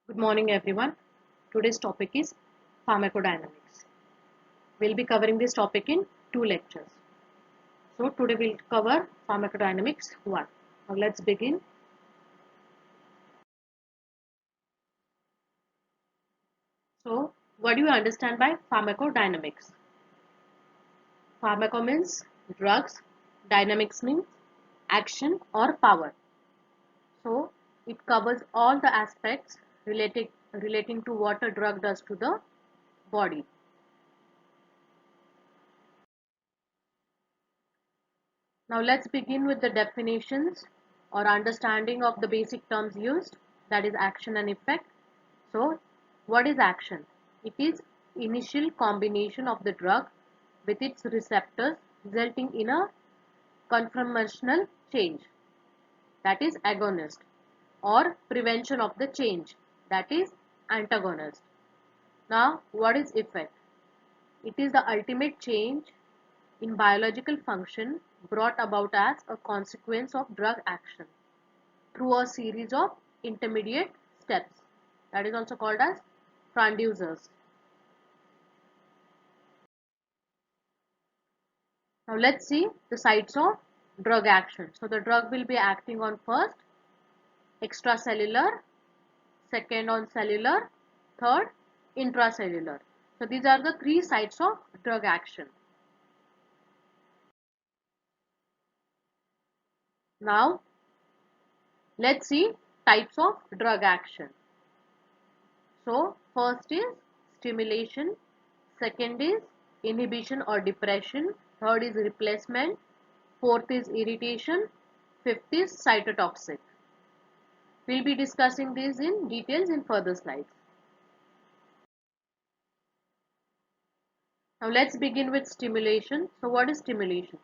Good morning, everyone. Today's topic is pharmacodynamics. We'll be covering this topic in two lectures. So, today we'll cover pharmacodynamics 1. Now, let's begin. So, what do you understand by pharmacodynamics? Pharmaco means drugs, dynamics means action or power. So, it covers all the aspects relating to what a drug does to the body. Now let's begin with the definitions or understanding of the basic terms used, that is action and effect. So what is action? It is initial combination of the drug with its receptors resulting in a conformational change, that is agonist, or prevention of the change, that is antagonist. Now what is effect? It is the ultimate change in biological function brought about as a consequence of drug action through a series of intermediate steps, that is also called as transducers. Now let's see the sites of drug action. So the drug will be acting on first extracellular, second on cellular, third intracellular. So these are the three sites of drug action. Now let's see types of drug action. So first is stimulation, second is inhibition or depression, third is replacement, fourth is irritation, fifth is cytotoxic. We'll be discussing these in details in further slides. Now let's begin with stimulation. So what is stimulation?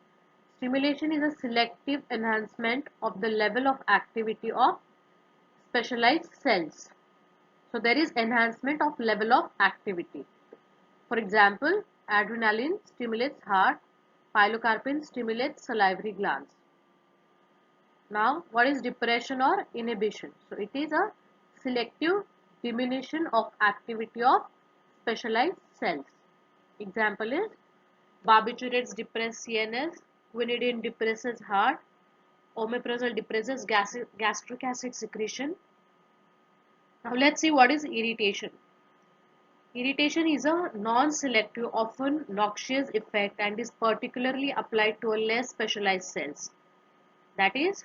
Stimulation is a selective enhancement of the level of activity of specialized cells. So there is enhancement of level of activity. For example, adrenaline stimulates heart, pilocarpine stimulates salivary glands. Now, what is depression or inhibition? So it is a selective diminution of activity of specialized cells. Example is barbiturates depress CNS, quinidine depresses heart, omeprazole depresses gastric acid secretion. Now let's see what is irritation. Irritation is a non-selective, often noxious effect and is particularly applied to a less specialized cells, that is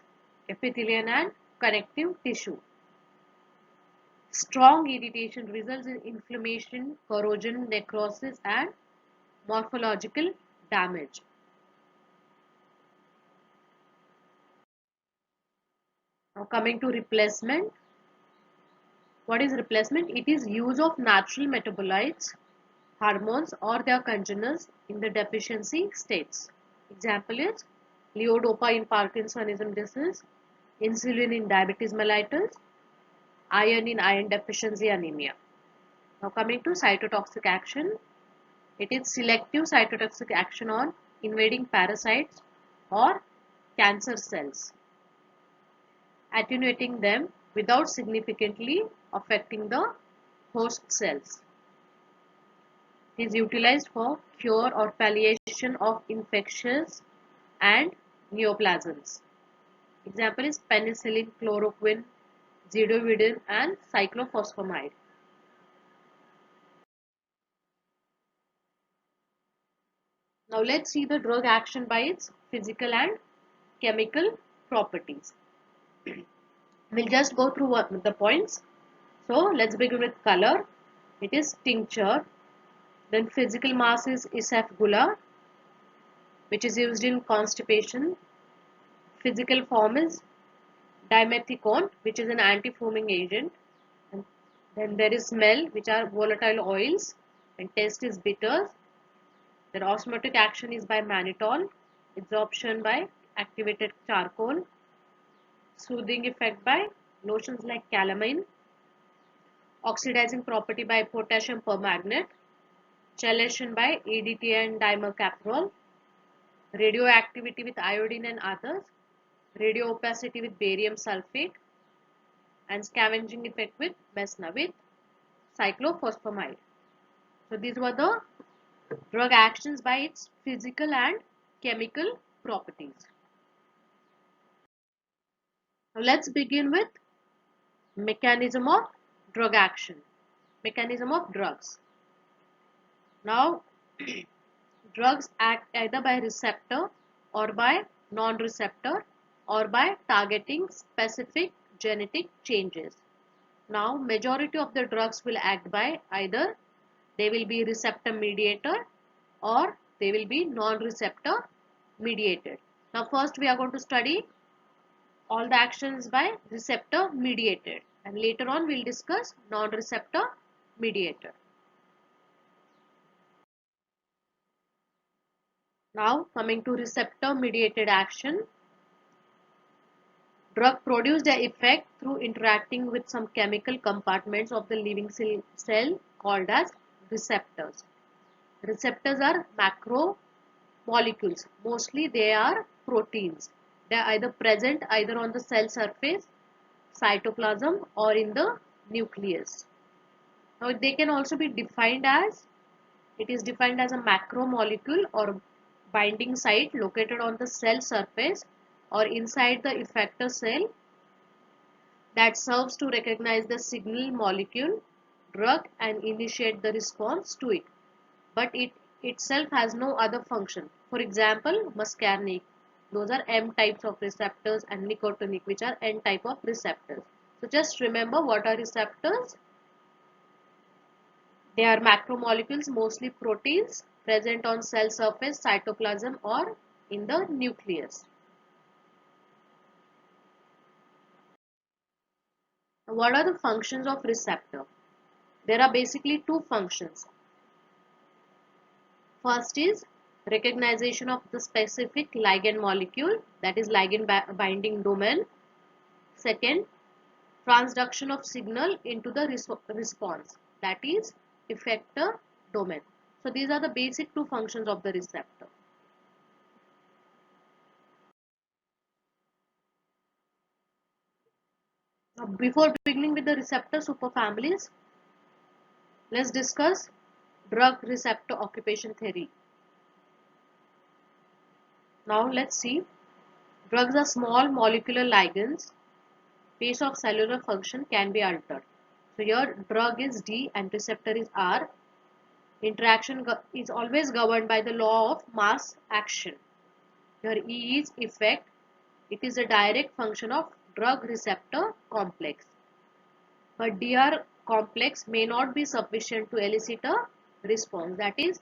epithelial and connective tissue. Strong irritation results in inflammation, corrosion, necrosis and morphological damage. Now coming to replacement. What is replacement? It is use of natural metabolites, hormones or their congeners in the deficiency states. Example is levodopa in Parkinsonism disease, insulin in diabetes mellitus, iron in iron deficiency anemia. Now coming to cytotoxic action, it is selective cytotoxic action on invading parasites or cancer cells, attenuating them without significantly affecting the host cells. It is utilized for cure or palliation of infections and neoplasms. Example is penicillin, chloroquine, zidovudine and cyclophosphamide. Now let's see the drug action by its physical and chemical properties. We'll just go through the points. So let's begin with color. It is tincture. Then physical mass is isafgula, which is used in constipation. Physical form is dimethicone, which is an anti-foaming agent. And then there is smell, which are volatile oils, and taste is bitters. Then osmotic action is by mannitol, absorption by activated charcoal, soothing effect by lotions like calamine, oxidizing property by potassium permanganate, chelation by EDTA and dimercaprol, radioactivity with iodine and others, radio opacity with barium sulfate, and scavenging effect with mesna with cyclophosphamide. So these were the drug actions by its physical and chemical properties. Now let's begin with mechanism of drug action. Mechanism of drugs. Now drugs act either by receptor or by non-receptor or by targeting specific genetic changes. Now majority of the drugs will act by either they will be receptor mediator or they will be non-receptor mediated. Now first we are going to study all the actions by receptor mediated, and later on we'll discuss non-receptor mediated. Now coming to receptor mediated action, drug produce their effect through interacting with some chemical compartments of the living cell called as receptors. Receptors are macromolecules. Mostly they are proteins. They are either present either on the cell surface, cytoplasm, or in the nucleus. Now they can also be defined as, it is defined as a macromolecule or binding site located on the cell surface or inside the effector cell that serves to recognize the signal molecule, drug, and initiate the response to it. But it itself has no other function. For example, muscarinic, those are M types of receptors, and nicotinic, which are N type of receptors. So just remember what are receptors. They are macromolecules, mostly proteins, present on cell surface, cytoplasm, or in the nucleus. What are the functions of receptor? There are basically two functions. First is recognition of the specific ligand molecule, that is ligand binding domain. Second, transduction of signal into the response, that is effector domain. So these are the basic two functions of the receptor. Now, before beginning with the receptor superfamilies, let's discuss drug receptor occupation theory. Now let's see. Drugs are small molecular ligands. Pace of cellular function can be altered. So your drug is D and receptor is R. Interaction is always governed by the law of mass action. Your E is effect. It is a direct function of drug receptor complex. But DR complex may not be sufficient to elicit a response. That is,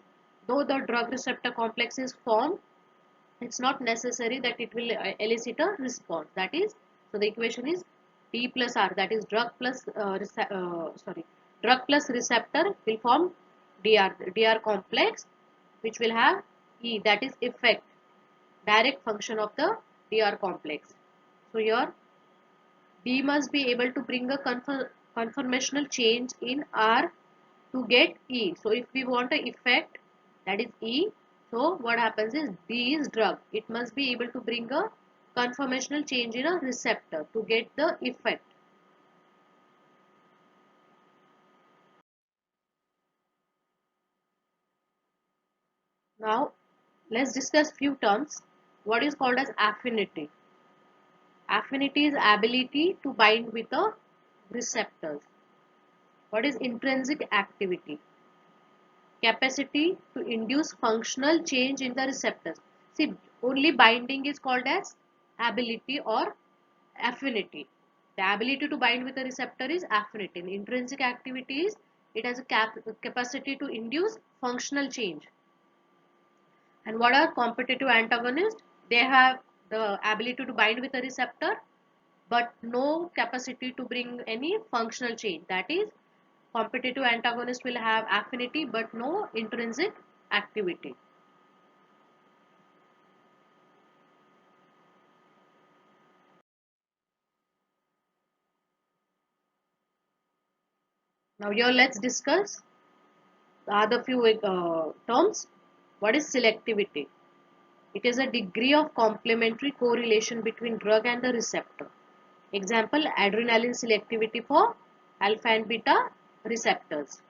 though the drug receptor complex is formed, it's not necessary that it will elicit a response. That is, so the equation is D plus R, that is drug plus receptor will form DR complex, which will have E, that is effect, direct function of the DR complex. So here D must be able to bring a conformational change in R to get E. So if we want an effect, that is E, so what happens is D is drug. It must be able to bring a conformational change in a receptor to get the effect. Now let's discuss few terms. What is called as affinity? Affinity is ability to bind with a receptors. What is intrinsic activity? Capacity to induce functional change in the receptors. See, only binding is called as ability or affinity. The ability to bind with a receptor is affinity. In intrinsic activity is it has a capacity to induce functional change. And what are competitive antagonists? They have the ability to bind with a receptor but no capacity to bring any functional change. That is, competitive antagonist will have affinity but no intrinsic activity. Now here let's discuss the other few terms. What is selectivity? It is a degree of complementary correlation between drug and the receptor. Example, adrenaline selectivity for alpha and beta receptors.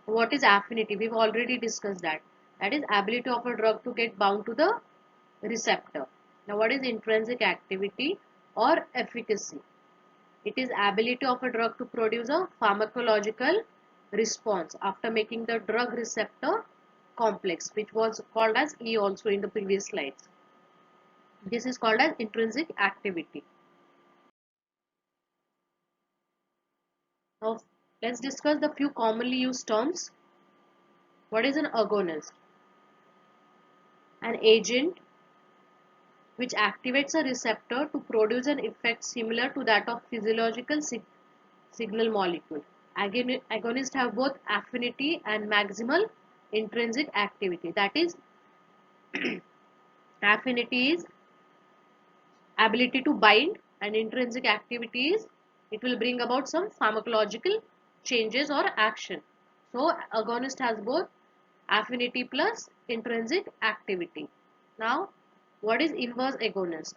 What is affinity? We've already discussed that. That is ability of a drug to get bound to the receptor. Now what is intrinsic activity or efficacy? It is ability of a drug to produce a pharmacological response after making the drug receptor complex, which was called as E also in the previous slides. This is called as intrinsic activity. Now let's discuss the few commonly used terms. What is an agonist? An agent which activates a receptor to produce an effect similar to that of physiological signal molecule. Agonists have both affinity and maximal intrinsic activity. That is, affinity is ability to bind, and intrinsic activity is it will bring about some pharmacological changes or action. So agonist has both affinity plus intrinsic activity. Now what is inverse agonist?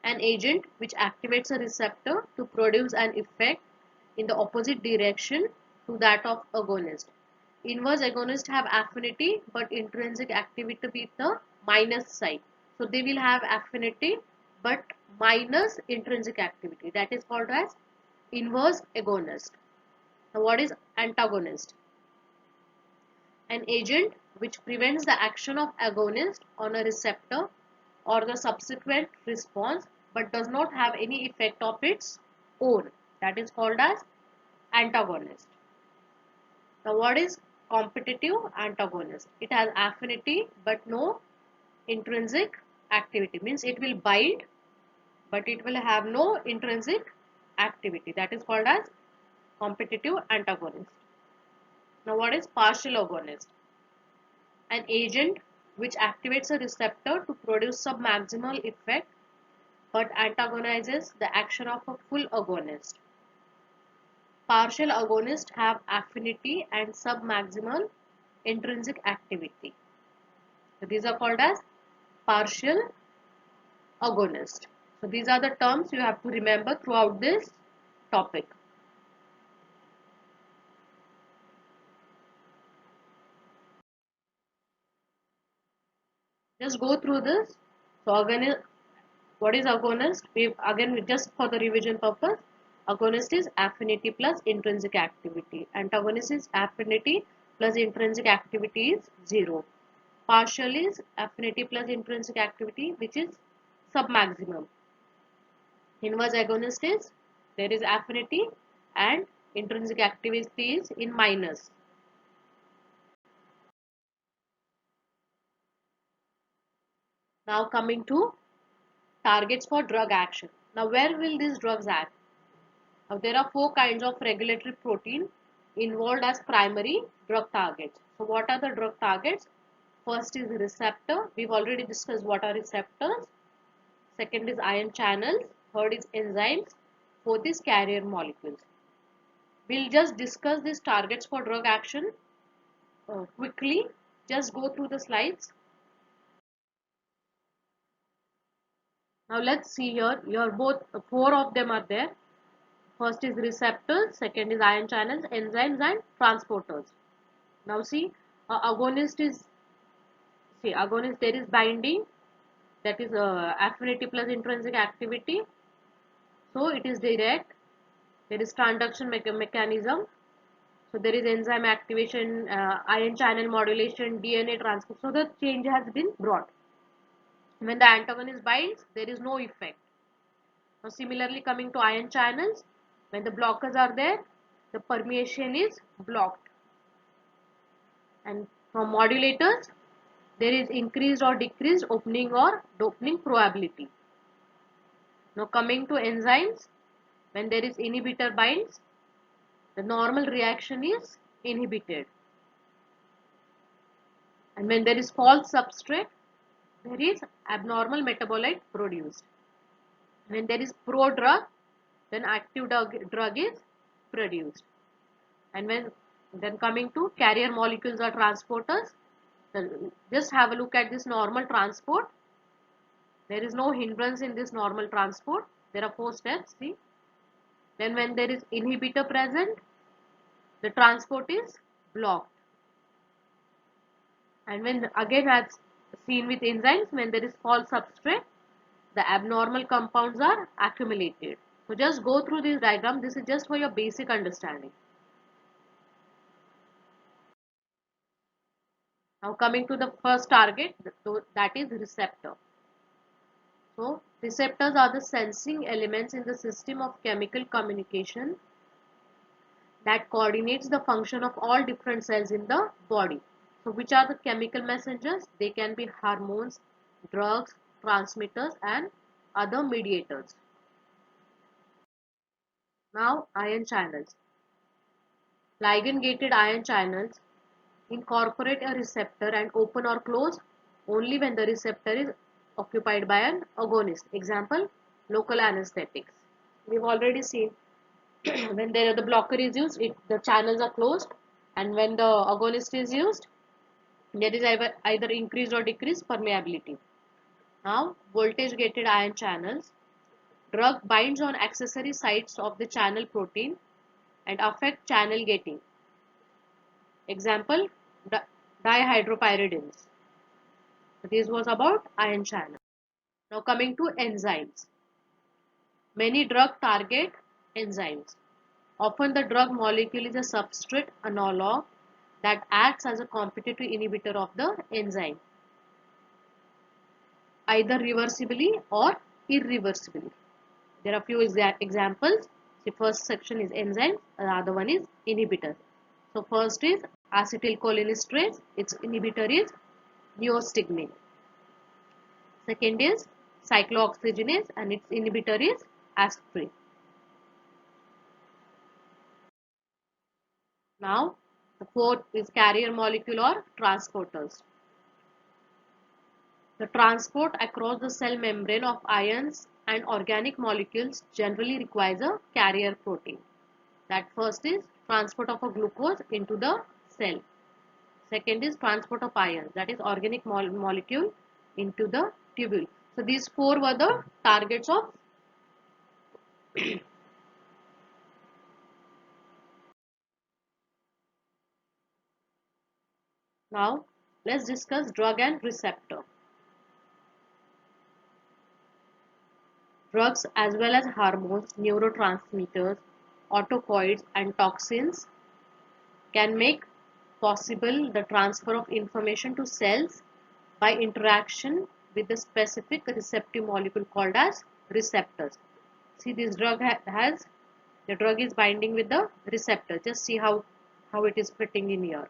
An agent which activates a receptor to produce an effect in the opposite direction to that of agonist. Inverse agonists have affinity but intrinsic activity with the minus sign. So they will have affinity but minus intrinsic activity. That is called as inverse agonist. Now what is antagonist? An agent which prevents the action of agonist on a receptor or the subsequent response but does not have any effect of its own. That is called as antagonist. Now what is competitive antagonist? It has affinity but no intrinsic activity. Means it will bind but it will have no intrinsic activity. That is called as competitive antagonist. Now what is partial agonist? An agent which activates a receptor to produce some maximal effect but antagonizes the action of a full agonist. Partial agonists have affinity and submaximal intrinsic activity. So these are called as partial agonist. So these are the terms you have to remember throughout this topic. Just go through this. So agonist, what is agonist? Just for the revision purpose, agonist is affinity plus intrinsic activity. Antagonist is affinity plus intrinsic activity is 0. Partial is affinity plus intrinsic activity, which is submaximum. Inverse agonist is there is affinity and intrinsic activity is in minus. Now coming to targets for drug action. Now where will these drugs act? Now there are 4 kinds of regulatory protein involved as primary drug targets. So what are the drug targets? First is receptor. We've already discussed what are receptors. Second is ion channels. Third is enzymes. Fourth is carrier molecules. We'll just discuss these targets for drug action quickly. Just go through the slides. Now let's see here. Here both 4 of them are there. First is receptors, second is ion channels, enzymes and transporters. Now see, agonist there is binding, that is affinity plus intrinsic activity. So it is direct. There is transduction mechanism. So there is enzyme activation, ion channel modulation, DNA transfer. So the change has been brought. When the antagonist binds, there is no effect. Now similarly coming to ion channels, when the blockers are there, the permeation is blocked. And from modulators, there is increased or decreased opening or opening probability. Now coming to enzymes, when there is inhibitor binds, the normal reaction is inhibited. And when there is false substrate, there is abnormal metabolite produced. When there is prodrug, then active drug is produced. And then coming to carrier molecules or transporters, just have a look at this normal transport. There is no hindrance in this normal transport. There are 4 steps. See, then when there is inhibitor present, the transport is blocked. And when again as seen with enzymes, when there is false substrate, the abnormal compounds are accumulated. So just go through this diagram. This is just for your basic understanding. Now coming to the first target, that is receptor. So receptors are the sensing elements in the system of chemical communication that coordinates the function of all different cells in the body. So which are the chemical messengers? They can be hormones, drugs, transmitters and other mediators. Now ion channels. Ligand gated ion channels incorporate a receptor and open or close only when the receptor is occupied by an agonist. Example, local anesthetics. We've already seen when the blocker is used, the channels are closed, and when the agonist is used, there is either increased or decreased permeability. Now, voltage gated ion channels. Drug binds on accessory sites of the channel protein and affect channel gating. Example, dihydropyridines. This was about ion channel. Now coming to enzymes. Many drugs target enzymes. Often the drug molecule is a substrate analog that acts as a competitive inhibitor of the enzyme, either reversibly or irreversibly. There are few examples. The first section is enzymes, the other one is inhibitor. So first is acetylcholinesterase, its inhibitor is neostigmine. Second is cyclooxygenase and its inhibitor is aspirin. Now the fourth is carrier molecule or transporters. The transport across the cell membrane of ions and organic molecules generally requires a carrier protein. That first is transport of a glucose into the cell. Second is transport of ions, that is organic molecule into the tubule. So these four were the targets of now let's discuss drug and receptor. Drugs as well as hormones, neurotransmitters, autocoids and toxins can make possible the transfer of information to cells by interaction with the specific receptive molecule called as receptors. See, this drug the drug is binding with the receptor. Just see how it is fitting in here.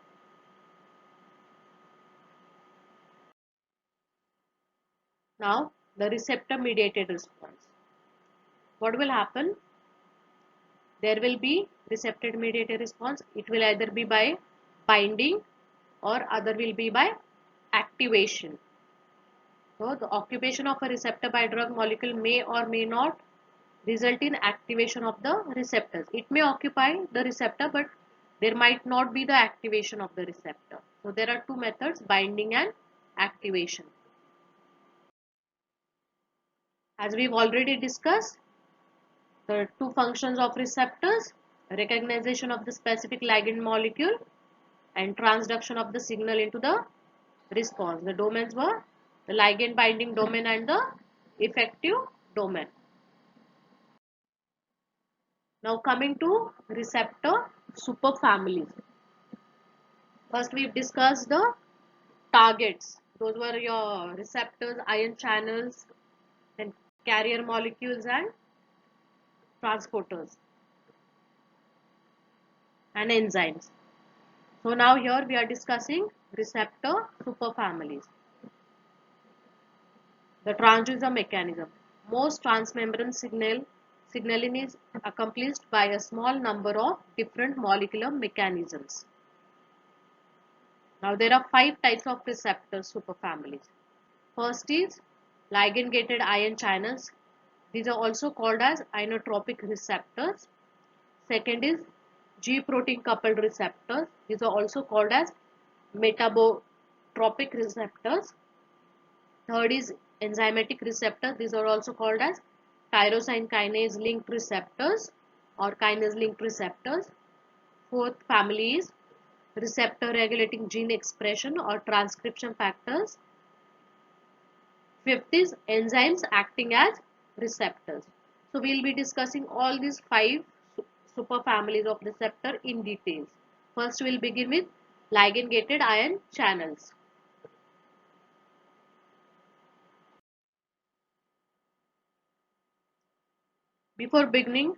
Now the receptor mediated response. What will happen? There will be receptor mediated response. It will either be by binding or other will be by activation. So the occupation of a receptor by drug molecule may or may not result in activation of the receptors. It may occupy the receptor, but there might not be the activation of the receptor. So there are two methods, binding and activation. As we've already discussed, the two functions of receptors, recognition of the specific ligand molecule and transduction of the signal into the response. The domains were the ligand binding domain and the effective domain. Now coming to receptor superfamilies. First we've discussed the targets. Those were your receptors, ion channels, then carrier molecules and transporters and enzymes. So now here we are discussing receptor superfamilies. The transducer mechanism. Most transmembrane signaling is accomplished by a small number of different molecular mechanisms. Now there are 5 types of receptor superfamilies. First is ligand gated ion channels. These are also called as inotropic receptors. Second is G protein coupled receptors. These are also called as metabotropic receptors. Third is enzymatic receptors. These are also called as tyrosine kinase linked receptors or kinase linked receptors. Fourth family is receptor regulating gene expression or transcription factors. Fifth is enzymes acting as receptors. So we will be discussing all these five superfamilies of receptor in details. First we will begin with ligand gated ion channels. Before beginning,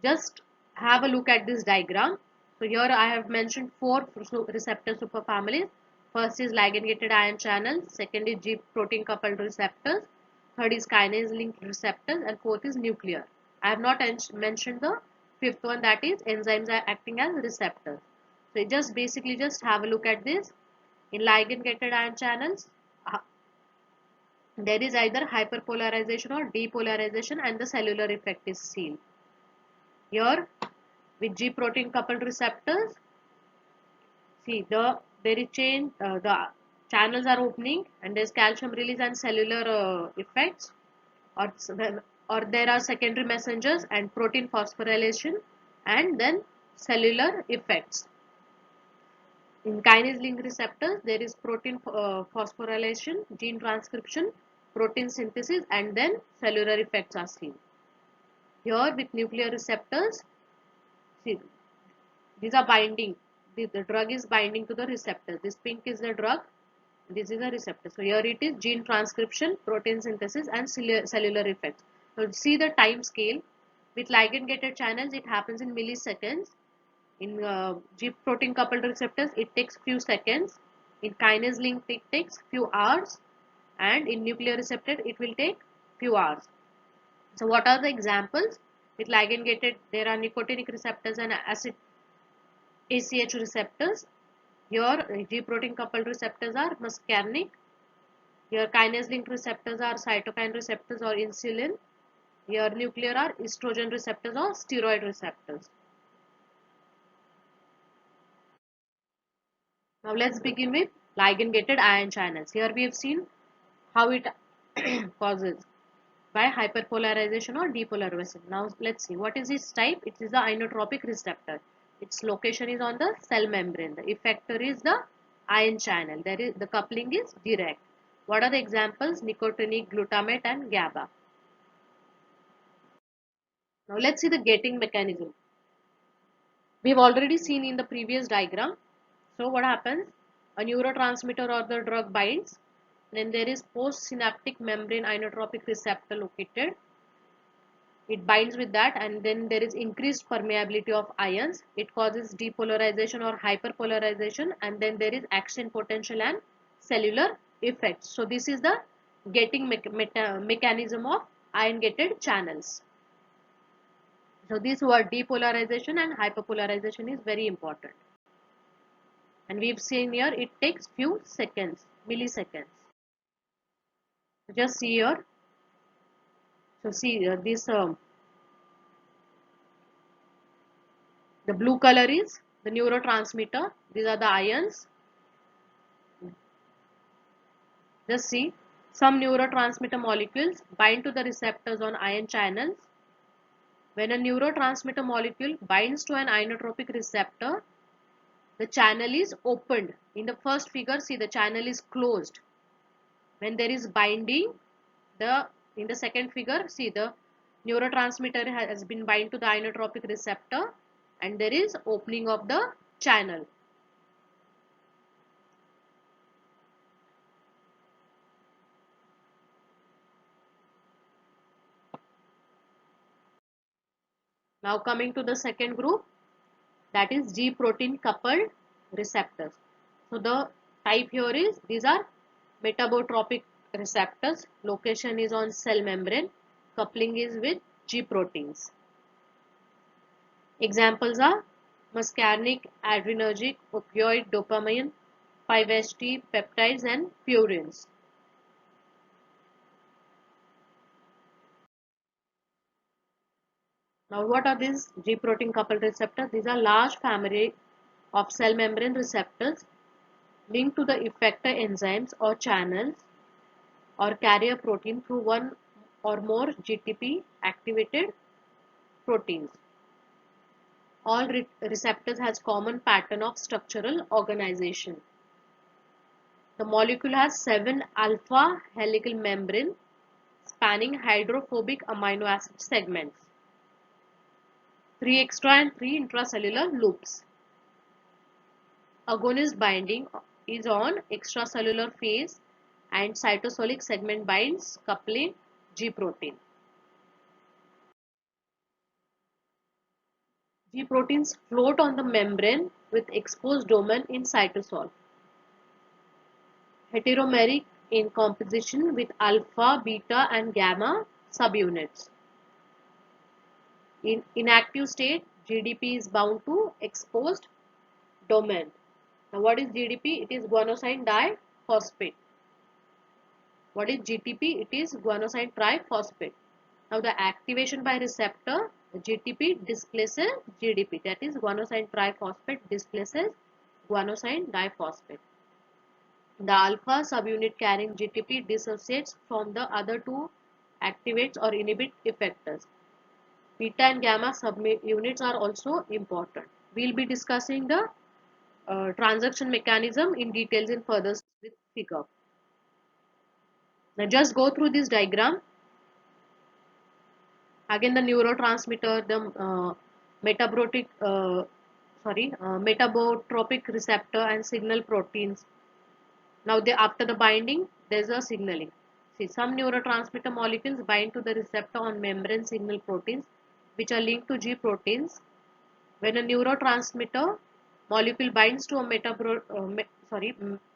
just have a look at this diagram. So here I have mentioned four receptor superfamilies. First is ligand-gated ion channels, second is G protein coupled receptors, third is kinase linked receptors, and fourth is nuclear. I have not mentioned the fifth one, that is enzymes are acting as receptors. So just basically just have a look at this. In ligand-gated ion channels, there is either hyperpolarization or depolarization and the cellular effect is seen. Here with G protein coupled receptors, see there is change, the channels are opening and there is calcium release and cellular effects, or there are secondary messengers and protein phosphorylation and then cellular effects. In kinase link receptors, there is protein phosphorylation, gene transcription, protein synthesis, and then cellular effects are seen. Here with nuclear receptors, see, these are binding. The drug is binding to the receptor. This pink is the drug. This is a receptor. So here it is gene transcription, protein synthesis, and cellular effects. So see the time scale. With ligand gated channels, it happens in milliseconds. In G protein coupled receptors, it takes few seconds. In kinase link, it takes few hours, and in nuclear receptor, it will take few hours. So what are the examples? With ligand gated, there are nicotinic receptors and acid ACH receptors. Here G protein coupled receptors are muscarinic. Here kinase linked receptors are cytokine receptors or insulin. Here nuclear are estrogen receptors or steroid receptors. Now let's begin with ligand gated ion channels. Here we have seen how it causes by hyperpolarization or depolarization. Now let's see what is its type. It is the inotropic receptor. Its location is on the cell membrane. The effector is the ion channel. There is the coupling is direct. What are the examples? Nicotinic, glutamate, and GABA. Now let's see the gating mechanism. We've already seen in the previous diagram. So what happens? A neurotransmitter or the drug binds. Then there is postsynaptic membrane inotropic receptor located. It binds with that, and then there is increased permeability of ions. It causes depolarization or hyperpolarization, and then there is action potential and cellular effects. So this is the gating mechanism of ion gated channels. So these word depolarization and hyperpolarization is very important. And we've seen here it takes few seconds, milliseconds. Just see here. So see this the blue color is the neurotransmitter. These are the ions. Just see, some neurotransmitter molecules bind to the receptors on ion channels. When a neurotransmitter molecule binds to an inotropic receptor, the channel is opened. In the first figure, see the channel is closed. When there is binding, in the second figure, see the neurotransmitter has been bind to the inotropic receptor and there is opening of the channel. Now coming to the second group, that is G protein coupled receptors. So the type here is, these are metabotropic receptors. Location is on cell membrane. Coupling is with G proteins. Examples are muscarinic, adrenergic, opioid, dopamine, 5-HT, peptides, and purines. Now what are these G protein coupled receptors? These are large family of cell membrane receptors linked to the effector enzymes or channels or carrier protein through one or more GTP activated proteins. All receptors has common pattern of structural organization. The molecule has 7 alpha helical membrane spanning hydrophobic amino acid segments, 3 extra and 3 intracellular loops. Agonist binding is on extracellular phase and cytosolic segment binds coupling G protein. G proteins float on the membrane with exposed domain in cytosol. Heteromeric in composition with alpha, beta and gamma subunits. In inactive state, GDP is bound to exposed domain. Now what is GDP? It is guanosine diphosphate. What is GTP? It is guanosine triphosphate. Now the activation by receptor, GTP displaces GDP, that is guanosine triphosphate displaces guanosine diphosphate. The alpha subunit carrying GTP dissociates from the other two activates or inhibit effectors. Beta and gamma subunits are also important. We will be discussing the transaction mechanism in details in further with figure. Now just go through this diagram. Again the neurotransmitter, the metabotropic receptor and signal proteins. Now after the binding there is a signaling. See, some neurotransmitter molecules bind to the receptor on membrane signal proteins which are linked to G proteins. When a neurotransmitter molecule binds to a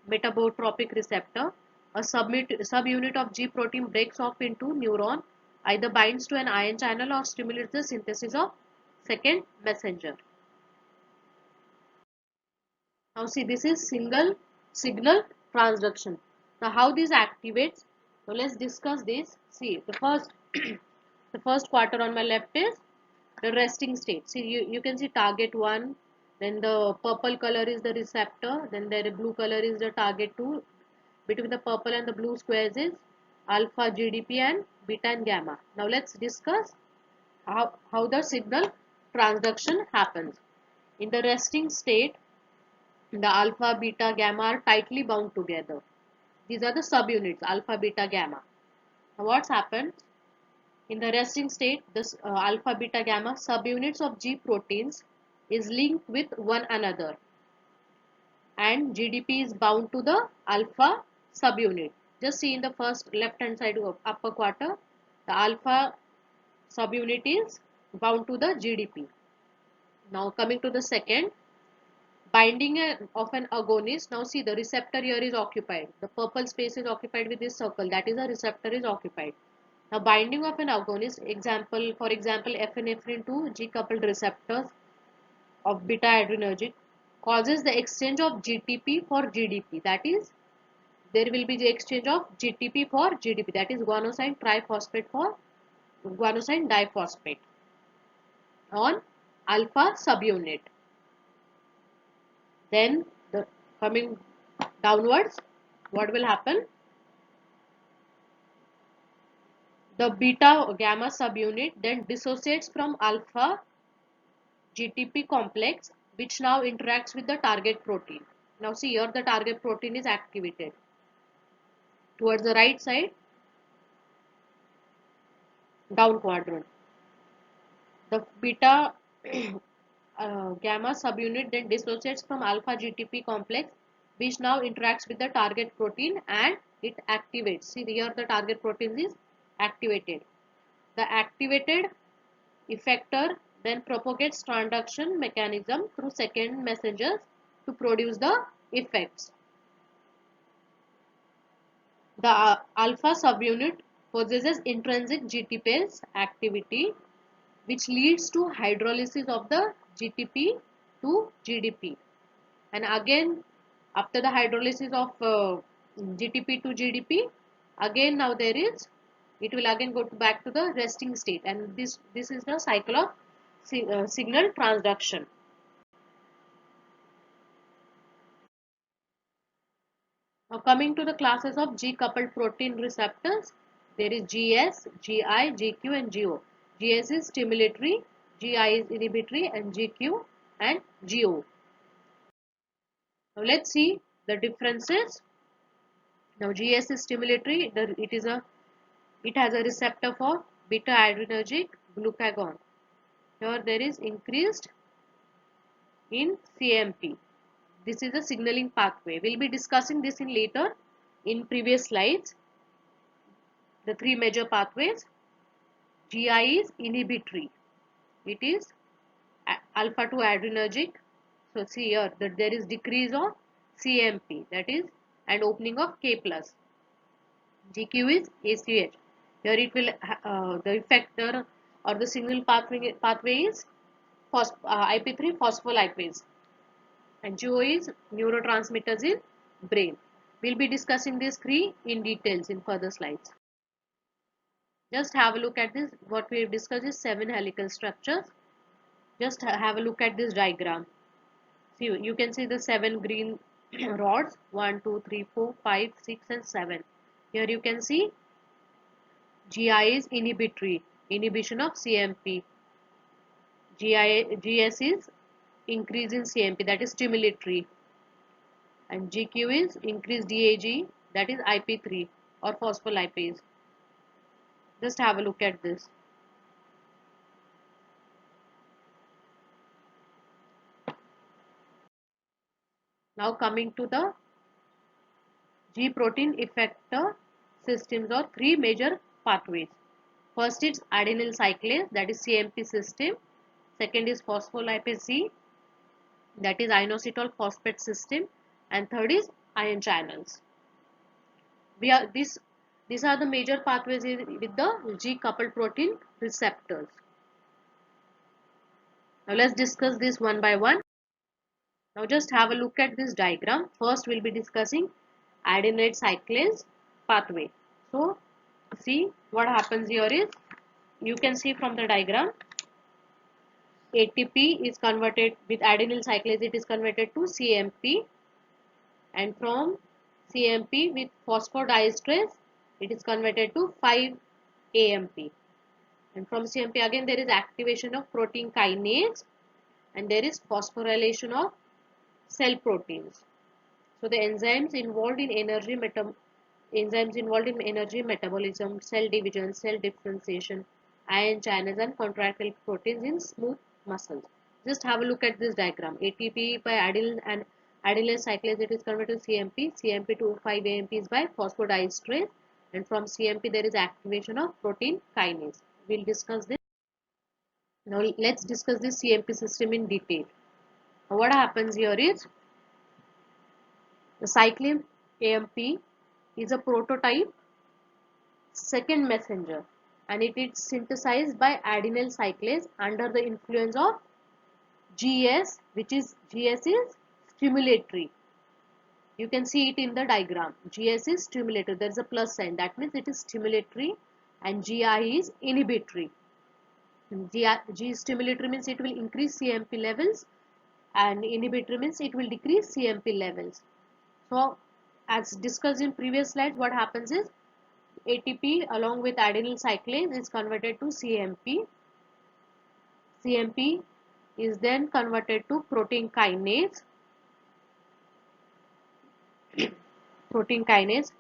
metabotropic receptor, a subunit of G protein breaks off into neuron, either binds to an ion channel or stimulates the synthesis of second messenger. Now see, this is single signal transduction. Now how this activates? So let's discuss this. See, the first the first quarter on my left is the resting state. See, you can see target 1, then the purple color is the receptor, then the blue color is the target 2. Between the purple and the blue squares is alpha, GDP and beta and gamma. Now let's discuss how the signal transduction happens. In the resting state, the alpha, beta, gamma are tightly bound together. These are the subunits, alpha, beta, gamma. Now what's happened? In the resting state, this alpha, beta, gamma subunits of G proteins is linked with one another, and GDP is bound to the alpha subunit. Just see in the first left hand side of upper quarter, the alpha subunit is bound to the GDP. Now coming to the second, binding of an agonist. Now see, the receptor here is occupied. The purple space is occupied with this circle, that is the receptor is occupied. Now binding of an agonist, for example epinephrine to G coupled receptors of beta adrenergic causes the exchange of GTP for GDP, that is there will be the exchange of GTP for GDP, that is guanosine triphosphate for guanosine diphosphate on alpha subunit. Then coming downwards, what will happen? The beta gamma subunit then dissociates from alpha GTP complex, which now interacts with the target protein. Now see, here the target protein is activated. Towards the right side, down quadrant, the beta gamma subunit then dissociates from alpha GTP complex, which now interacts with the target protein and it activates. See, here the target protein is activated. The activated effector then propagates transduction mechanism through second messengers to produce the effects. The alpha subunit possesses intrinsic GTPase activity, which leads to hydrolysis of the GTP to GDP. And again, after the hydrolysis of GTP to GDP, again now it will again go back to the resting state, and this is the cycle of signal transduction. Now coming to the classes of G coupled protein receptors, there is GS, GI, GQ and GO. GS is stimulatory, GI is inhibitory, and GQ and GO. Now let's see the differences. Now GS is stimulatory. It has a receptor for beta adrenergic glucagon. Here there is increased in CMP. This is a signaling pathway. We'll be discussing this in later in previous slides. The three major pathways. GI is inhibitory. It is alpha 2 adrenergic. So see here that there is decrease of CMP, that is, and opening of K plus. GQ is ACH. Here it will the effector or the signal pathway is IP3 phospholipase, and GO is neurotransmitters in brain. We'll be discussing these three in details in further slides. Just have a look at this. What we have discussed is 7 helical structures. Just have a look at this diagram. See, you can see the 7 green rods, 1, 2, 3, 4, 5, 6 and 7. Here you can see GI is inhibitory, inhibition of CMP. GS is increase in CMP, that is stimulatory. And GQ is increased DAG, that is IP3 or phospholipase. Just have a look at this. Now coming to the G protein effector systems or three major pathways. First is adenyl cyclase, that is CMP system. Second is phospholipase C, that is inositol phosphate system. And third is ion channels. These are the major pathways with the G coupled protein receptors. Now let's discuss this one by one. Now just have a look at this diagram. First we'll be discussing adenylate cyclase pathway. So see what happens here is, you can see from the diagram, ATP is converted with adenyl cyclase, it is converted to CMP, and from CMP with phosphodiesterase it is converted to 5-AMP, and from CMP again there is activation of protein kinase, and there is phosphorylation of cell proteins. So the enzymes involved in energy metabolism, cell division, cell differentiation, ion channels and contractile proteins in smooth muscles. Just have a look at this diagram. ATP by adenyl and adenyl cyclase, it is converted to CMP. CMP to 5-AMP is by phosphodiesterase, and from CMP there is activation of protein kinase. We'll discuss this. Now let's discuss this CMP system in detail. Now what happens here is, the cyclin AMP is a prototype second messenger, and it is synthesized by adenyl cyclase under the influence of GS, which is GS is stimulatory. You can see it in the diagram. GS is stimulatory. There is a plus sign. That means it is stimulatory, and GI is inhibitory. G stimulatory means it will increase CMP levels, and inhibitory means it will decrease CMP levels. So as discussed in previous slides, what happens is ATP along with adenyl cyclase is converted to CMP. CMP is then converted to protein kinase.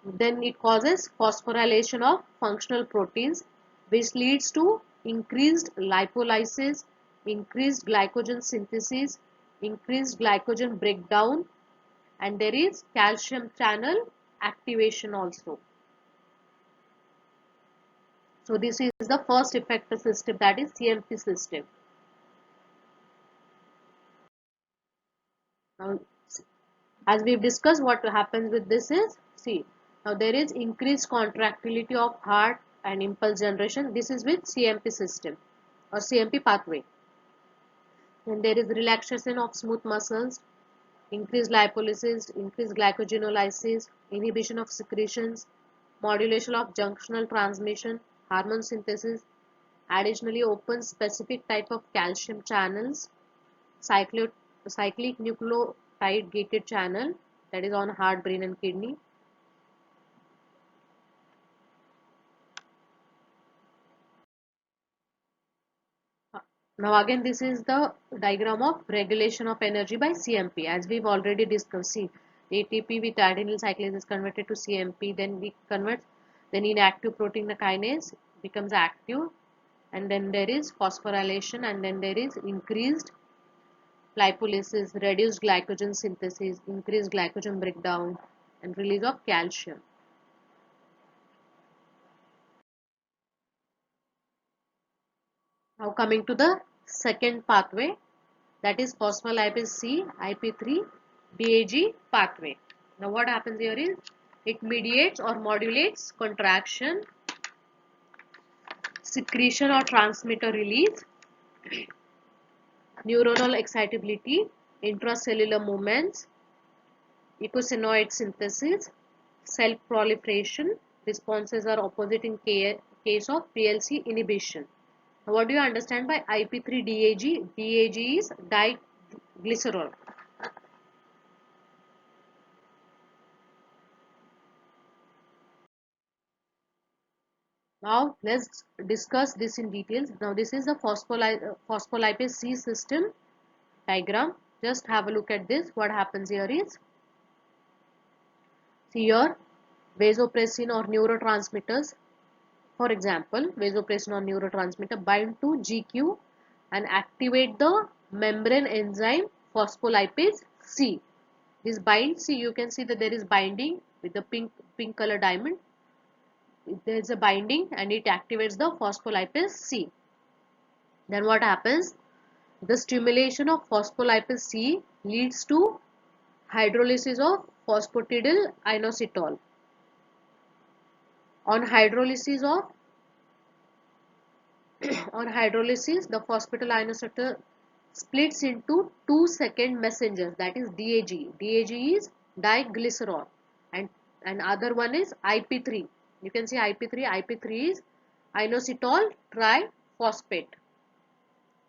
Then it causes phosphorylation of functional proteins, which leads to increased lipolysis, increased glycogen synthesis, increased glycogen breakdown, and there is calcium channel activation also. So this is the first effector system, that is CMP system. Now as we've discussed, what happens with this is, see, now there is increased contractility of heart and impulse generation. This is with CMP system or CMP pathway. And there is relaxation of smooth muscles, increased lipolysis, increased glycogenolysis, inhibition of secretions, modulation of junctional transmission, hormone synthesis. Additionally, opens specific type of calcium channels, cyclic nucleotide gated channel, that is on heart, brain and kidney. Now again, this is the diagram of regulation of energy by CMP, as we've already discussed. See, ATP with adenyl cyclase is converted to CMP, then we convert, then inactive protein kinase becomes active, and then there is phosphorylation, and then there is increased lipolysis, reduced glycogen synthesis, increased glycogen breakdown, and release of calcium. Now coming to the second pathway, that is phospholipase C IP3 DAG pathway. Now what happens here is it mediates or modulates contraction, secretion or transmitter release, neuronal excitability, intracellular movements, eicosanoid synthesis, cell proliferation. Responses are opposite in case of PLC inhibition. Now, what do you understand by IP3 DAG? DAG is diglycerol. Now let's discuss this in details. Now this is the phospholipase C system diagram. Just have a look at this. What happens here is, see here, vasopressin or neurotransmitters. For example, vasopressin or neurotransmitter bind to GQ and activate the membrane enzyme phospholipase C. This binds, see, you can see that there is binding with the pink color diamond. There is a binding and it activates the phospholipase C. Then what happens? The stimulation of phospholipase C leads to hydrolysis of phosphatidyl inositol. On hydrolysis, the phosphatidylinosyl splits into two second messengers, that is DAG. DAG is diglycerol, and other one is IP3. You can see IP3. IP3 is inositol triphosphate.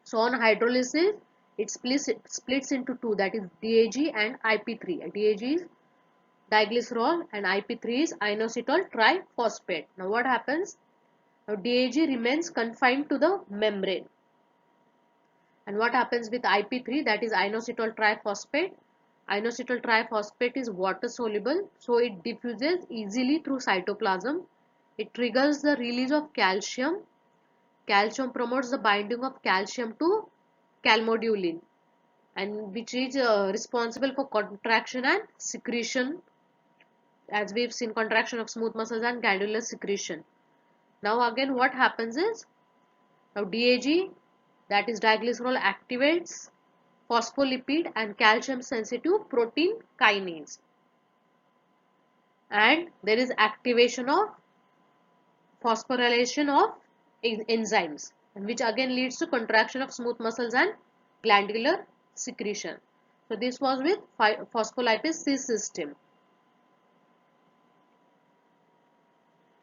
So on hydrolysis, it splits into two, that is DAG and IP3. DAG is diglycerol and IP3 is inositol triphosphate. Now what happens? Now DAG remains confined to the membrane. And what happens with IP3, that is inositol triphosphate? Inositol triphosphate is water soluble, so it diffuses easily through cytoplasm. It triggers the release of calcium. Calcium promotes the binding of calcium to calmodulin, and which is responsible for contraction and secretion, as we've seen, contraction of smooth muscles and glandular secretion. Now again, what happens is, now DAG, that is diglycerol, activates phospholipid and calcium sensitive protein kinase, and there is activation of phosphorylation of enzymes, which again leads to contraction of smooth muscles and glandular secretion. So this was with phospholipase C system.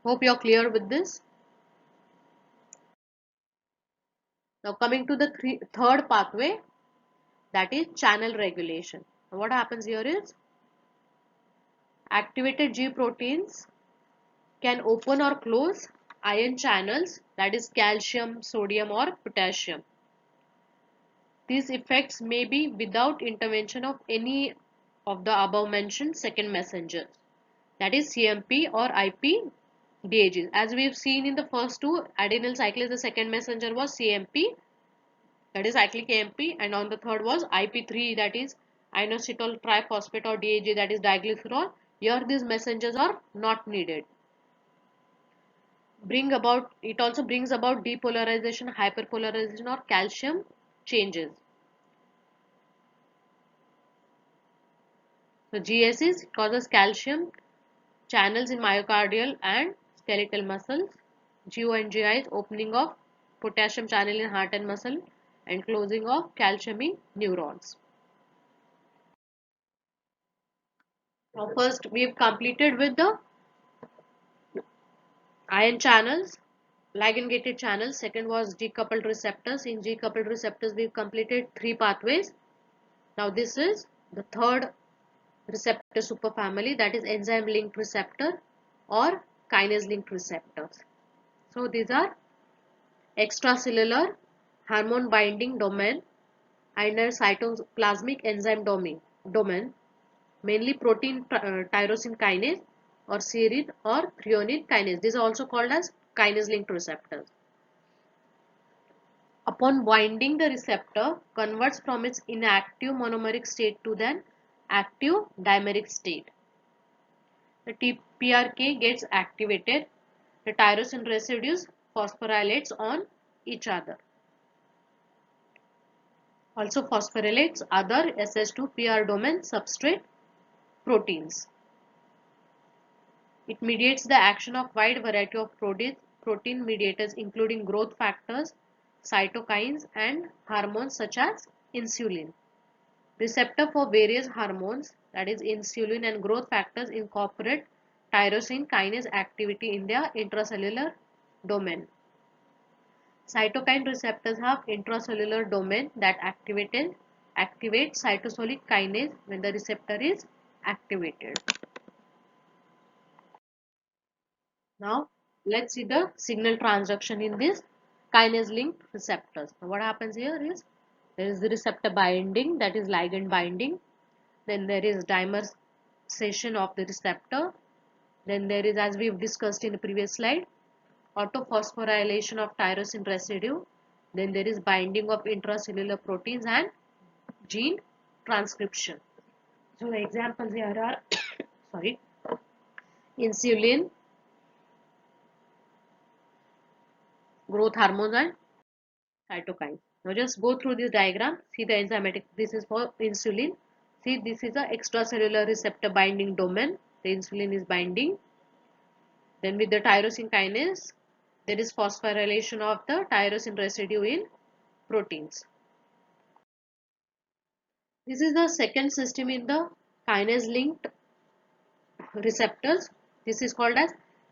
Hope you are clear with this. Now coming to the third pathway, that is channel regulation. Now what happens here is, activated G proteins can open or close ion channels, that is calcium, sodium or potassium. These effects may be without intervention of any of the above mentioned second messengers, that is CMP or IP DAGs. As we have seen in the first two, adenyl cyclase, the second messenger was CMP, that is cyclic AMP, and on the third was IP3, that is inositol triphosphate or DAG, that is diglycerol. Here these messengers are not needed. It also brings about depolarization, hyperpolarization or calcium changes. So GSS causes calcium channels in myocardial and skeletal muscles. GO and GI is opening of potassium channel in heart and muscle and closing of calcium in neurons. Now first we have completed with the ion channels, ligand gated channels. Second was decoupled receptors. In decoupled receptors we have completed three pathways. Now this is the third receptor superfamily, that is enzyme linked receptor or kinase linked receptors. So these are extracellular, hormone binding domain and a cytoplasmic enzyme domain, mainly protein tyrosine kinase or serine or threonine kinase. These are also called as kinase linked receptors. Upon binding, the receptor converts from its inactive monomeric state to the active dimeric state. The TPRK gets activated. The tyrosine residues phosphorylates on each other. Also phosphorylates other SH2PR domain substrate proteins. It mediates the action of wide variety of protein mediators including growth factors, cytokines and hormones such as insulin. Receptor for various hormones, that is insulin and growth factors, incorporate tyrosine kinase activity in their intracellular domain. Cytokine receptors have intracellular domain that activate cytosolic kinase when the receptor is activated. Now let's see the signal transduction in this kinase linked receptors. Now, what happens here is there is the receptor binding, that is ligand binding. Then there is dimerization of the receptor. Then there is, as we've discussed in the previous slide, autophosphorylation of tyrosine residue. Then there is binding of intracellular proteins and gene transcription. So the examples here are sorry, insulin, growth hormones and cytokines. Now just go through this diagram. See the enzymatic. This is for insulin. See, this is a extracellular receptor binding domain. The insulin is binding. Then with the tyrosine kinase, there is phosphorylation of the tyrosine residue in proteins. This is the second system in the kinase linked receptors. This is called as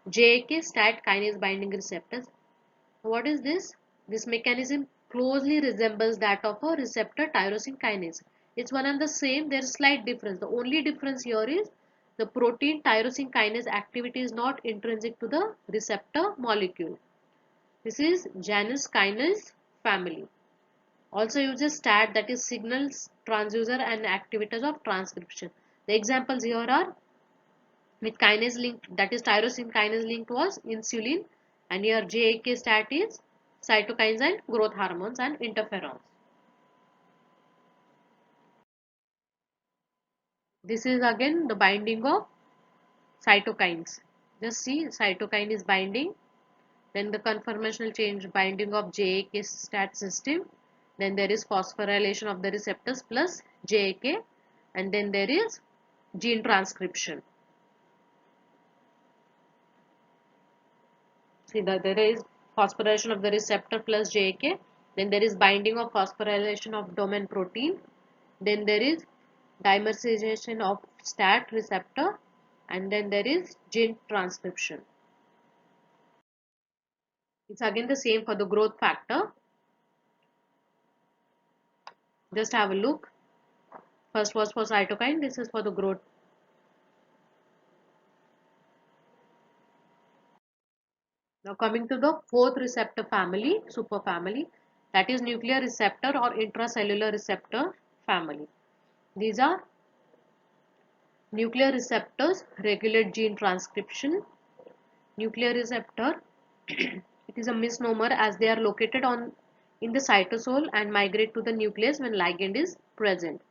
JAK STAT kinase binding receptors. What is this? This mechanism closely resembles that of a receptor tyrosine kinase. It's one and the same. There is slight difference. The only difference here is the protein tyrosine kinase activity is not intrinsic to the receptor molecule. This is Janus kinase family. Also uses STAT, that is signals transducer and activators of transcription. The examples here are with kinase link, that is tyrosine kinase linked was insulin, and here JAK STAT is cytokines and growth hormones and interferons. This is again the binding of cytokines. Just see, cytokine is binding, then the conformational change binding of JAK STAT system, then there is phosphorylation of the receptors plus JAK, and then there is gene transcription. See that there is phosphorylation of the receptor plus JAK, then there is binding of phosphorylation of domain protein, then there is dimerization of STAT receptor, and then there is gene transcription. It's again the same for the growth factor. Just have a look. First was for cytokine, this is for the growth. Now coming to the fourth receptor family, superfamily, that is nuclear receptor or intracellular receptor family. These are nuclear receptors regulate gene transcription. Nuclear receptor it is a misnomer as they are located in the cytosol and migrate to the nucleus when ligand is present.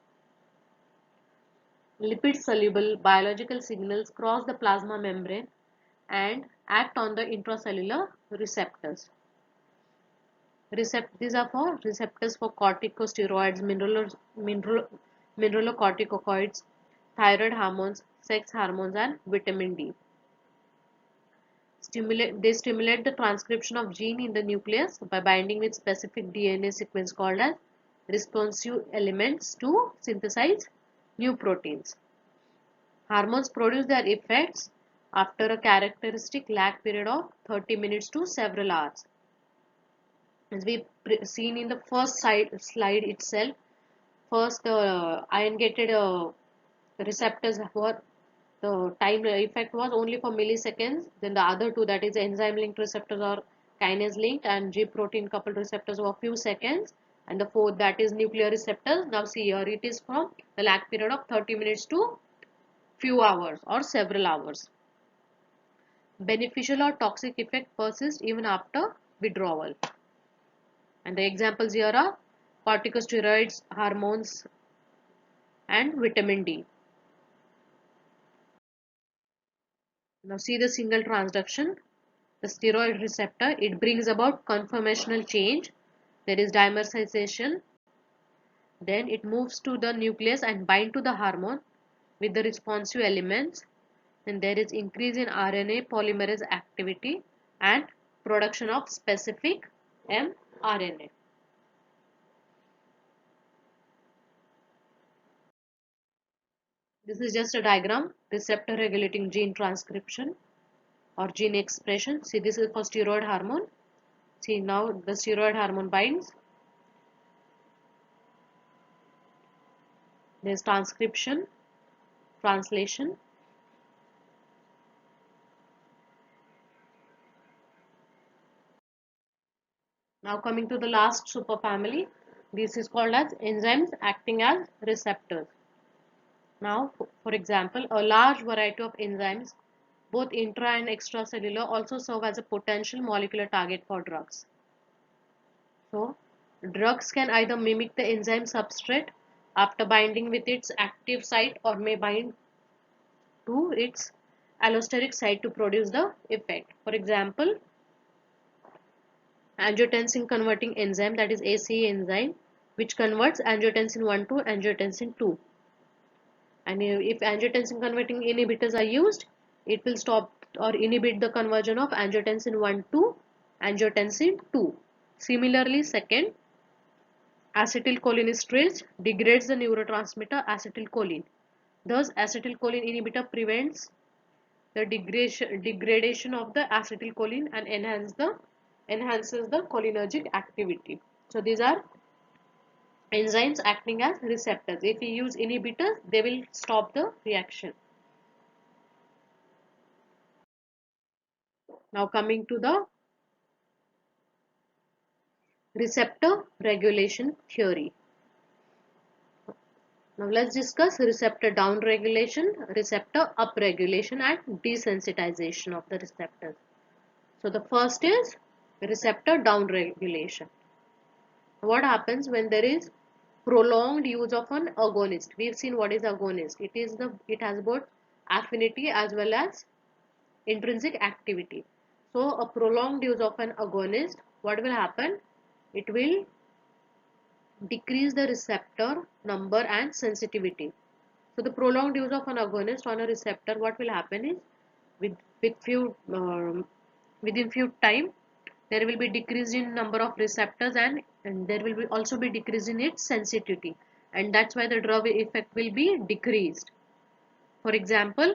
Lipid soluble biological signals cross the plasma membrane and act on the intracellular receptors. These are for receptors for corticosteroids, mineralocorticoids, thyroid hormones, sex hormones and vitamin D. They stimulate the transcription of gene in the nucleus by binding with specific DNA sequence called as responsive elements to synthesize new proteins. Hormones produce their effects after a characteristic lag period of 30 minutes to several hours. As we seen in the first slide itself, first ion gated receptors were the time effect was only for milliseconds, then the other two, that is enzyme linked receptors or kinase linked, and G protein coupled receptors for a few seconds, and the fourth, that is nuclear receptors. Now see here, it is from the lag period of 30 minutes to few hours or several hours. Beneficial or toxic effect persists even after withdrawal. And the examples here are corticosteroids, hormones, and vitamin D. Now see the single transduction. The steroid receptor, it brings about conformational change. There is dimerization. Then it moves to the nucleus and bind to the hormone with the responsive elements. Then there is increase in RNA polymerase activity and production of specific mRNA. This is just a diagram, receptor regulating gene transcription or gene expression. See, this is for steroid hormone. See, now the steroid hormone binds. There is transcription, translation. Now coming to the last superfamily, this is called as enzymes acting as receptors. Now, for example, a large variety of enzymes, both intra and extracellular, also serve as a potential molecular target for drugs. So, drugs can either mimic the enzyme substrate after binding with its active site, or may bind to its allosteric site to produce the effect. For example, angiotensin converting enzyme, that is ACE enzyme, which converts angiotensin 1 to angiotensin 2. And if angiotensin converting inhibitors are used, it will stop or inhibit the conversion of angiotensin 1 to angiotensin 2. Similarly, second, acetylcholinesterase degrades the neurotransmitter acetylcholine. Thus, acetylcholine inhibitor prevents the degradation of the acetylcholine and enhances the cholinergic activity. So these are enzymes acting as receptors. If you use inhibitors, they will stop the reaction. Now coming to the receptor regulation theory. Now let's discuss receptor downregulation, receptor upregulation, and desensitization of the receptors. So the first is receptor downregulation. What happens when there is prolonged use of an agonist? We've seen what is agonist. It has both affinity as well as intrinsic activity. So a prolonged use of an agonist, what will happen? It will decrease the receptor number and sensitivity. So the prolonged use of an agonist on a receptor, what will happen is within few time there will be decrease in number of receptors, and there will be also be decrease in its sensitivity, and that's why the drug effect will be decreased. For example,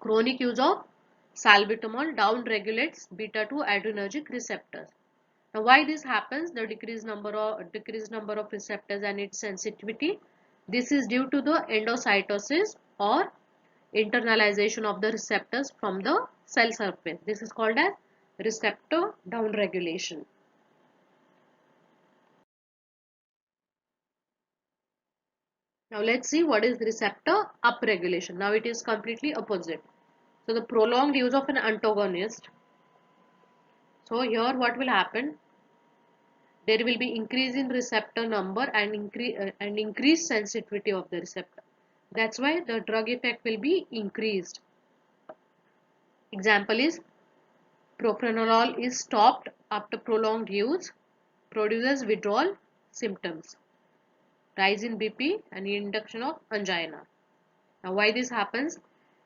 chronic use of salbutamol down regulates beta 2 adrenergic receptors. Now why this happens, the decreased number of receptors and its sensitivity? This is due to the endocytosis or internalization of the receptors from the cell surface. This is called as receptor downregulation. Now let's see what is receptor upregulation. Now it is completely opposite. So the prolonged use of an antagonist. So here what will happen? There will be increase in receptor number and increased sensitivity of the receptor. That's why the drug effect will be increased. Example is propranolol is stopped after prolonged use, produces withdrawal symptoms, rise in BP, and induction of angina. Now why this happens?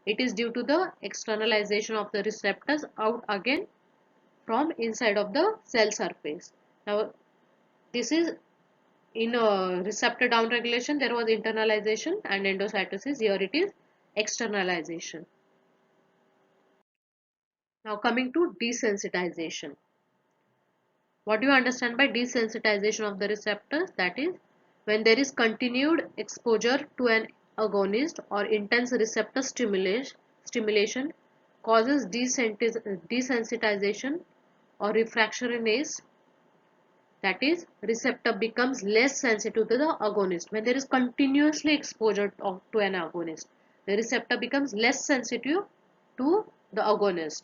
It is due to the externalization of the receptors out again from inside of the cell surface. Now this is in a receptor downregulation, there was internalization and endocytosis. Here it is externalization. Now coming to desensitization. What do you understand by desensitization of the receptors? That is when there is continued exposure to an agonist or intense receptor stimulation causes desensitization or refraction is, that is receptor becomes less sensitive to the agonist. When there is continuously exposure to an agonist, the receptor becomes less sensitive to the agonist.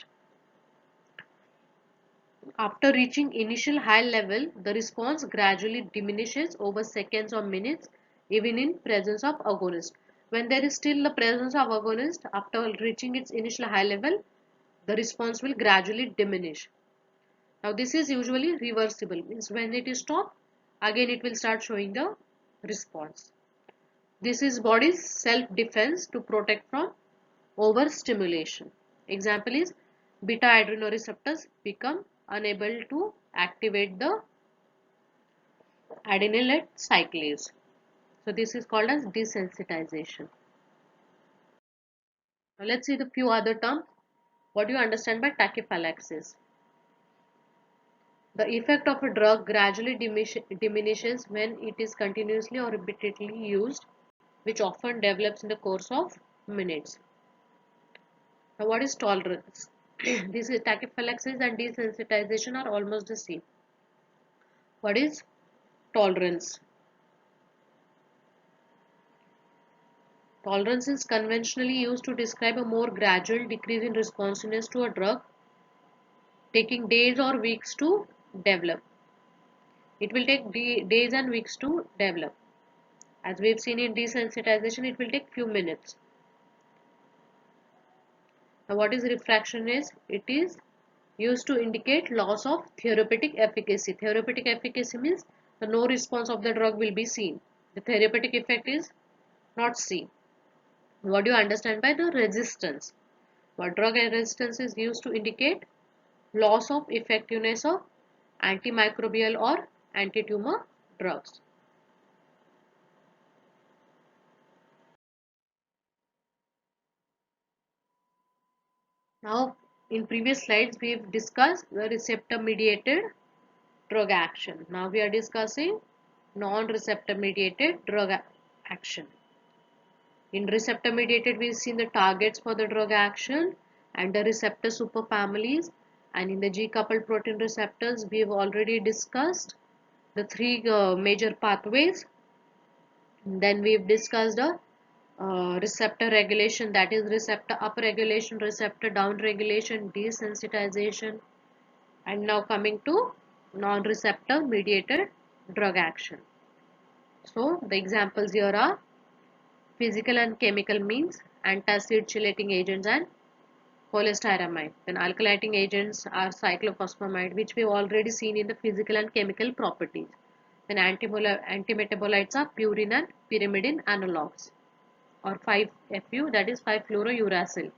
After reaching initial high level, the response gradually diminishes over seconds or minutes, even in presence of agonist. When there is still the presence of agonist, after reaching its initial high level, the response will gradually diminish. Now this is usually reversible, means when it is stopped, again it will start showing the response. This is body's self-defense to protect from overstimulation. Example is beta adrenoreceptors become unable to activate the adenylate cyclase. So this is called as desensitization. Now let's see the few other terms. What do you understand by tachyphylaxis? The effect of a drug gradually diminishes when it is continuously or repeatedly used, which often develops in the course of minutes. Now what is tolerance? This is tachyphylaxis and desensitization are almost the same. What is tolerance? Tolerance is conventionally used to describe a more gradual decrease in responsiveness to a drug, taking days or weeks to develop. It will take days and weeks to develop. As we have seen in desensitization, it will take few minutes. Now what is refraction is? It is used to indicate loss of therapeutic efficacy. Therapeutic efficacy means the no response of the drug will be seen. The therapeutic effect is not seen. What do you understand by the resistance? What drug resistance is used to indicate loss of effectiveness of antimicrobial or anti-tumor drugs. Now, in previous slides, we have discussed the receptor mediated drug action. Now, we are discussing non-receptor mediated drug action. In receptor mediated, we've seen the targets for the drug action and the receptor superfamilies. And in the G-coupled protein receptors, we've already discussed the three major pathways. Then we've discussed the receptor regulation, that is receptor upregulation, receptor downregulation, desensitization, and now coming to non-receptor mediated drug action. So the examples here are physical and chemical means antacid chelating agents and cholestyramine. Then alkylating agents are cyclophosphamide, which we've already seen in the physical and chemical properties. Then antimetabolites are purine and pyrimidine analogs, or 5-FU, that is 5-fluorouracil,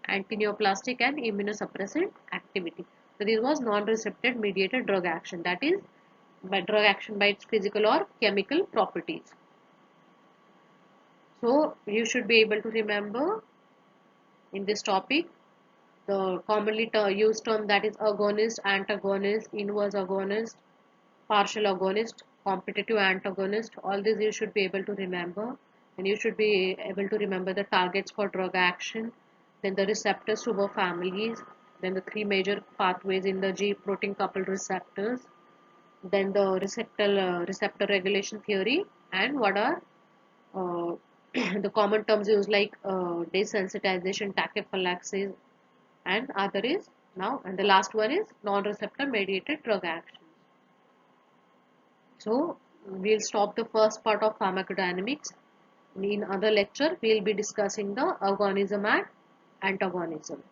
antineoplastic and immunosuppressant activity. So this was non-receptor mediated drug action, that is by drug action by its physical or chemical properties. So you should be able to remember in this topic the commonly used term, that is agonist, antagonist, inverse agonist, partial agonist, competitive antagonist. All these you should be able to remember, and you should be able to remember the targets for drug action, then the receptor superfamilies, then the three major pathways in the G protein coupled receptors, then the receptor regulation theory, and what are uh, the common terms used like desensitization, tachyphylaxis, and other is now, and the last one is non-receptor mediated drug action. So we'll stop the first part of pharmacodynamics. In other lecture, we'll be discussing the agonism and antagonism.